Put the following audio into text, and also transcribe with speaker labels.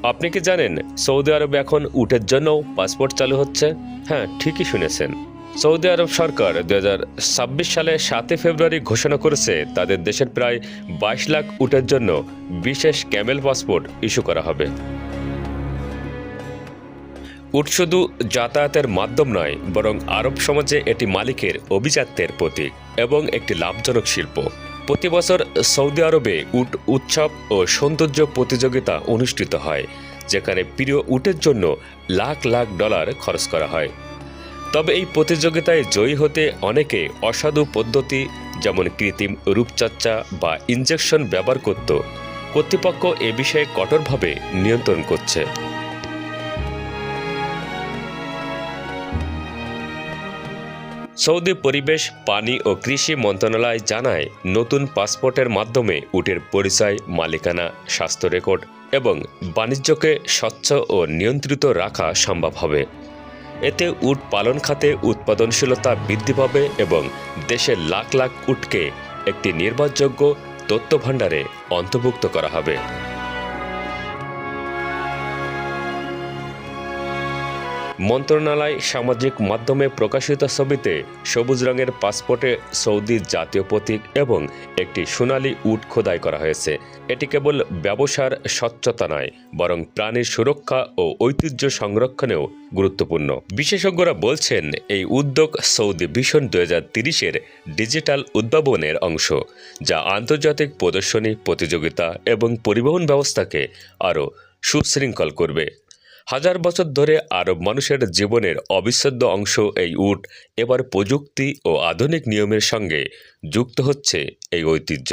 Speaker 1: আপনি কি জানেন সৌদি আরবে এখন উটের জন্যও পাসপোর্ট চালু হচ্ছে? হ্যাঁ, ঠিকই শুনেছেন। সৌদি আরব সরকার 2026 সালে 7 ফেব্রুয়ারি ঘোষণা করেছে তাদের দেশের প্রায় 22 লাখ উটের জন্য বিশেষ ক্যামেল পাসপোর্ট ইস্যু করা হবে। উট শুধু যাতায়াতের মাধ্যম নয়, বরং আরব সমাজে এটি মালিকের অভিজাত্যের প্রতীক এবং একটি লাভজনক শিল্প। প্রতি বছর সৌদি আরবে উট উৎসব ও সৌন্দর্য প্রতিযোগিতা অনুষ্ঠিত হয়, যেখানে প্রিয় উটের জন্য লাখ লাখ ডলার খরচ করা হয়। তবে এই প্রতিযোগিতায় জয়ী হতে অনেকে অসাধু পদ্ধতি যেমন কৃত্রিম রূপচর্চা বা ইনজেকশন ব্যবহার করত। কর্তৃপক্ষ এ বিষয়ে কঠোরভাবে নিয়ন্ত্রণ করছে। সৌদি পরিবেশ, পানি ও কৃষি মন্ত্রণালয় জানায়, নতুন পাসপোর্টের মাধ্যমে উটের পরিচয়, মালিকানা, স্বাস্থ্য রেকর্ড এবং বাণিজ্যকে স্বচ্ছ ও নিয়ন্ত্রিত রাখা সম্ভব হবে। এতে উট পালন খাতে উৎপাদনশীলতা বৃদ্ধি পাবে এবং দেশের লাখ লাখ উটকে একটি নির্ভরযোগ্য তথ্যভাণ্ডারে অন্তর্ভুক্ত করা হবে। মন্ত্রণালয় সামাজিক মাধ্যমে প্রকাশিত ছবিতে সবুজ রঙের পাসপোর্টে সৌদির জাতীয় প্রতীক এবং একটি সোনালী উট খোদাই করা হয়েছে। এটি কেবল ব্যবসার স্বচ্ছতা নয়, বরং প্রাণীর সুরক্ষা ও ঐতিহ্য সংরক্ষণেও গুরুত্বপূর্ণ। বিশেষজ্ঞরা বলছেন, এই উদ্যোগ সৌদি ভিশন 2030-এর ডিজিটাল উদ্ভাবনের অংশ, যা আন্তর্জাতিক প্রদর্শনী, প্রতিযোগিতা এবং পরিবহন ব্যবস্থাকে আরও সুশৃঙ্খল করবে। হাজার বছর ধরে আরব মানুষের জীবনের অবিচ্ছেদ্য অংশ এই উট এবার প্রযুক্তি ও আধুনিক নিয়মের সঙ্গে যুক্ত হচ্ছে এই ঐতিহ্য।